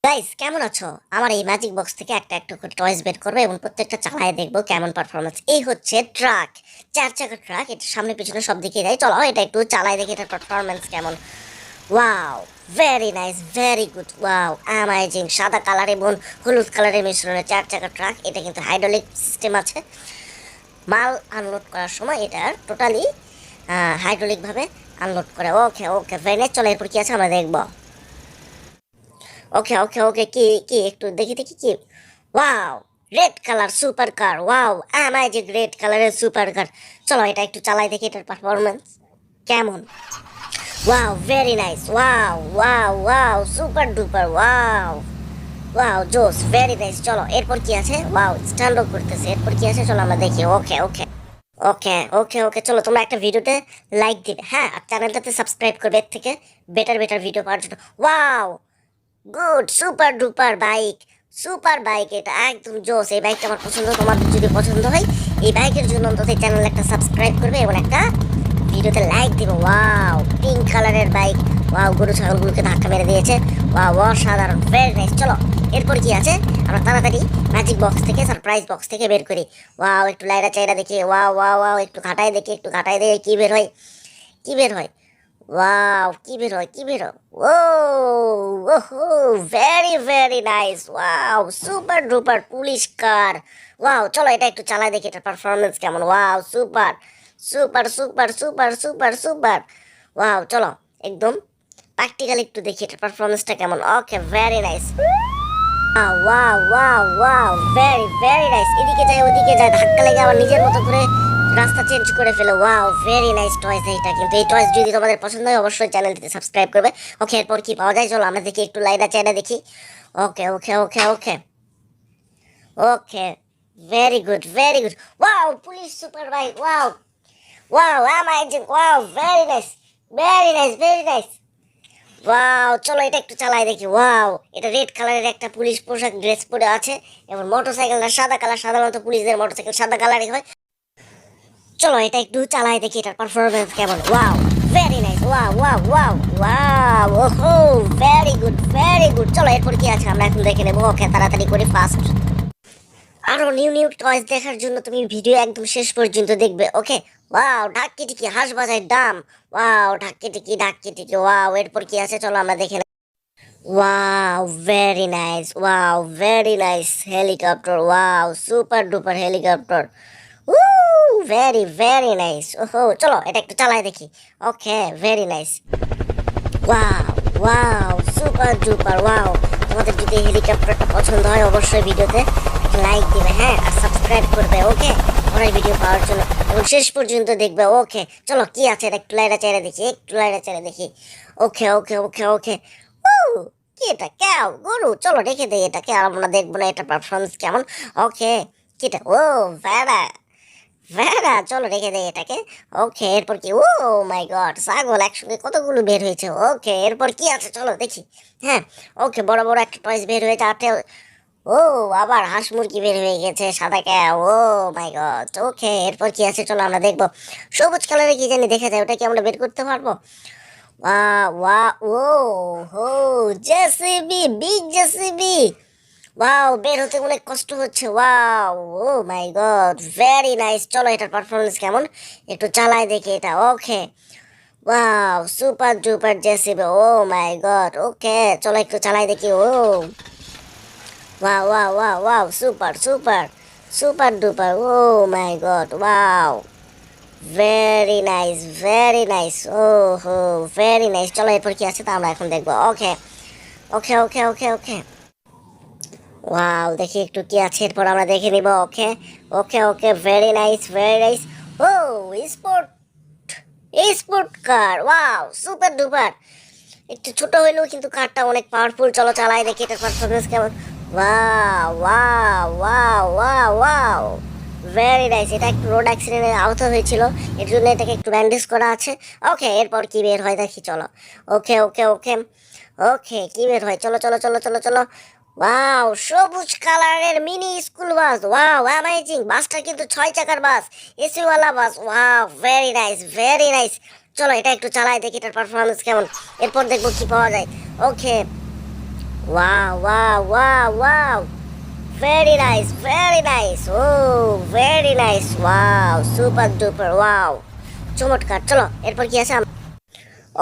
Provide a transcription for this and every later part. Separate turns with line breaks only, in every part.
Guys কেমন আছো? আমার এই ম্যাজিক বক্স থেকে একটা একটা করে টয়েস বের করবে এবং প্রত্যেকটা চালায় দেখবো কেমন পারফরমেন্স। এই হচ্ছে ট্রাক, 4 চাকার ট্রাক। এটা সামনে পিছনে সব দিকে যায়। চলো এটা একটু চালায় দেখি এটার পারফরমেন্স কেমন। Wow, very nice, very good. Wow, amazing. সাদা কালার এবং হলুদ কালারের মিশ্রণে 4 চাকার ট্রাক। এটা কিন্তু হাইড্রোলিক সিস্টেম আছে। মাল আনলোড করার সময় এটা টোটালি হাইড্রোলিকভাবে আনলোড করে। ওকে ওকে, ভেরি নাইস। চলো এরপর কি আছে আমরা দেখবো। ওকে ওকে ওকে, কি কি একটু দেখি দেখি কি। Wow, red colour super car. Wow, amazing red কালারের সুপার কার। চলো এটা একটু চালাই দেখি এটার পারফরমেন্স কেমন। Wow, very nice. Wow wow wow, super duper. Wow wow, জোস, ভেরি নাইস। চলো এরপর কি আছে। ওয়াও, স্ট্যান্ড আপ করতেছে। এরপর কি আছে চলো আমরা দেখি। ওকে ওকে ওকে ওকে ওকে, চলো তোমরা একটা ভিডিওতে লাইক দিবে, হ্যাঁ, আর চ্যানেলটাতে সাবস্ক্রাইব করবে এর থেকে বেটার বেটার ভিডিও পাওয়ার জন্য। Wow, good, super duper bike. Super bike, এটা একদম জোস। এই বাইকটা আমার পছন্দ। তোমাদের যদি পছন্দ হয় এই বাইকের জন্য অন্তত এই চ্যানেলে একটা সাবস্ক্রাইব করবে এবং একটা ভিডিওতে লাইক দিবে। ওয়াও, পিঙ্ক কালারের বাইক। ওয়াও, গরু ছাগলগুলোকে ধাক্কা মেরে দিয়েছে। ওয়াও, অসাধারণ, ভেরি নাইস। চলো এরপর কি আছে আমরা তাড়াতাড়ি ম্যাজিক বক্স থেকে, সারপ্রাইজ বক্স থেকে বের করি। ওয়াও, একটু লাইরা চাইরা দেখি। ওয়াও ওয়াও ওয়াও, একটু ঘাটায় দেখি, একটু ঘাটায় দেখি কি বের হয়, কি বের হয়। ওয়াও, কি বের হয়, কি বের হয়। ও ওহো, very very nice. Wow, super duper police car. Wow, চলো এটা একটু চালাই দেখি এটার পারফরমেন্স কেমন। Wow, super super super super super super. Wow, চলো একদম প্র্যাকটিক্যাল একটু দেখি এটার পারফরমেন্সটা কেমন। Okay, very nice. Wow wow wow, very very nice. এদিকে যায় ওদিকে যায়, ধাক্কা লেগে আবার নিজের মতো করে রাস্তা চেঞ্জ করে ফেলে। ওয়াও, ভেরি নাইস টয়েস এইটা। কিন্তু এই টয়েস যদি তোমাদের পছন্দ হয় অবশ্যই চ্যানেলটিতে সাবস্ক্রাইব করবে। ওকে, এরপর কি পাওয়া যায় চলো আমরা দেখি, একটু লাইনা চাইনা দেখি। Okay okay okay okay okay, very good very good. Wow, police super bike. Wow wow, amazing. Wow, very nice very nice very nice. Wow, চলো এটা একটু চালাই দেখি। ওয়াও, এটা রেড কালারের একটা পুলিশ পোশাক ড্রেস পরে আছে এবং মোটরসাইকেলটা সাদা কালার। সাধারণত পুলিশদের মোটরসাইকেল সাদা কালারই হয়। চলো এটা একটু চালাই দেখি এটার পারফরমেন্স কেমন। Wow, very nice. Wow wow wow wow, ওহো, ভেরি গুড ভেরি গুড। চলো এরপর কি আছে আমরা এখন দেখে নেবো। ওকে, তাড়াতাড়ি করে ফাস্ট। আরো নিউ নিউ টয়েস দেখার জন্য তুমি ভিডিও একদম শেষ পর্যন্ত দেখবে। ওকে। ওয়াও, ঢাক্কি টিকি হাঁস বাজায় ডাম। ওয়াও, ঢাক্কি টিকি ঢাক্কি টিকি। ওয়াও, এরপর কি আছে চলো আমরা দেখে নেব। Wow, very nice. Wow, very nice helicopter. Wow, super duper helicopter. Very very nice. ওহো, চলো এটা একটু চালায় দেখি। Okay, very nice. Wow wow, super duper. Wow, তোমাদের যদি হেলিকপ্টারটা পছন্দ হয় অবশ্যই ভিডিওতে লাইক দিবে, হ্যাঁ, আর সাবস্ক্রাইব করবে। ওকে, পরের ভিডিও পাওয়ার জন্য এবং শেষ পর্যন্ত দেখবে। ওকে, চলো কি আছে এটা একটু লাইরা চাইরা দেখি, একটু লাইরা চাইরা দেখি। ওকে ওকে ওকে ওকে। কি এটা, ক্যাও, গরু। চলো রেখে দেই এটাকে, আর আমরা দেখবো না এটা পারফরমেন্স কেমন। ওকে, কি এটা, ও, ভেড়া ভেড়া। চলো রেখে দেই এটাকে। ওকে, এরপর কি, ও মাই গড, ছাগল একসঙ্গে কতগুলো বের হয়েছে। ওকে, এরপর কি আছে চলো দেখি। হ্যাঁ, ওকে, বড় বড় একটা টয়েস বের হয়েছে। আটে, ও, আবার হাঁস মুরগি বের হয়ে গেছে সাদা ক্যাও। ও মাই গড। ওকে, এরপর কি আছে চলো আমরা দেখবো। সবুজ কালারে কি জানি দেখা যায়, ওটা কি আমরা বের করতে পারবো? ওয়া ওয়া, ও হো, জেসিবি, বিগ জেসিবি। ওয়াও, বের হতে অনেক কষ্ট হচ্ছে। Wow, oh my god, very nice. চলো এটার পারফরমেন্স কেমন একটু চালাই দেখি এটা। Okay, wow, super duper JCB. Oh my god. Okay, চলো একটু চালাই দেখি। Oh wow wow wow wow, super super super duper. Oh my god, wow, very nice very nice. ও হো, ভেরি নাইস। চলো এরপর কি আছে তা আমরা এখন দেখবো। ওকে ওকে ওকে ওকে ওকে। ওয়াও, দেখি একটু কি আছে এরপর আমরা দেখে নিব। Okay okay okay, very nice very nice. Oh, sport sport car. Wow, super duper. একটু ছোট হইলেও কিন্তু কারটা অনেক পাওয়ারফুল। চলো চালাই দেখি এটার পারফরমেন্স কেমন। Wow wow wow wow wow, very nice. এটা একটু রোড অ্যাক্সিডেন্টে আহত হয়েছিল, এর জন্য এটাকে একটু ব্যান্ডেজ করা আছে। ওকে, এরপর কি বের হয় দেখি চলো। ওকে ওকে ওকে ওকে, কি বের হয় চলো চলো চলো চলো চলো। ওয়াও, সবুজ কালারের mini school bus. Wow, amazing. বাসটা কিন্তু 6 চাকার বাস, এসিওয়ালা bus. Wow, very nice very nice. চলো এটা একটু চালাই দেখি এটার পারফরমেন্স কেমন, এরপর দেখবো কি পাওয়া যায়। ওকে Wow, wow, wow, wow. Very nice, very nice. Oh, very nice. Wow, super duper. Wow. চমৎকার। চলো এরপর কি আছে?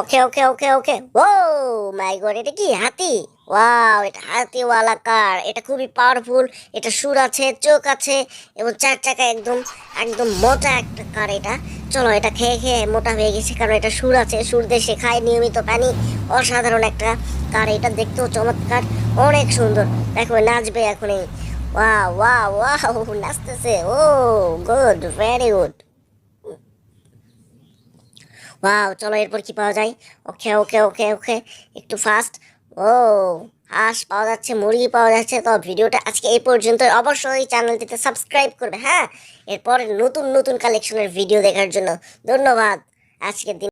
ওকে okay okay okay O my god, এটা কি হাতি? ওয়াও, এটা হাতিওয়ালা কার। এটা খুবই পাওয়ারফুল। এটা সুর আছে, চোখ আছে এবং চার চাকা, একদম একদম মোটা একটা কার এটা। চলো, এটা খেয়ে খেয়ে মোটা হয়ে গেছে কারণ এটা সুর আছে, সুর দিয়ে সে খায় নিয়মিত পানি। অসাধারণ একটা কার, এটা দেখতেও চমৎকার, অনেক সুন্দর। দেখো নাচবে এখনই। ওয়াও ওয়াও ওয়াও, নাচতেছে। Oh good, very good. Wow, চলো এরপর কি পাওয়া যায়? ওকে ওকে ওকে ওকে, একটু ফাস্ট। ও, হাঁস পাওয়া যাচ্ছে, মুরগি পাওয়া যাচ্ছে। তো ভিডিওটা আজকে এই পর্যন্ত। অবশ্যই চ্যানেলটিতে সাবস্ক্রাইব করবে, হ্যাঁ, এরপর নতুন নতুন কালেকশনের ভিডিও দেখার জন্য। ধন্যবাদ আজকের দিন।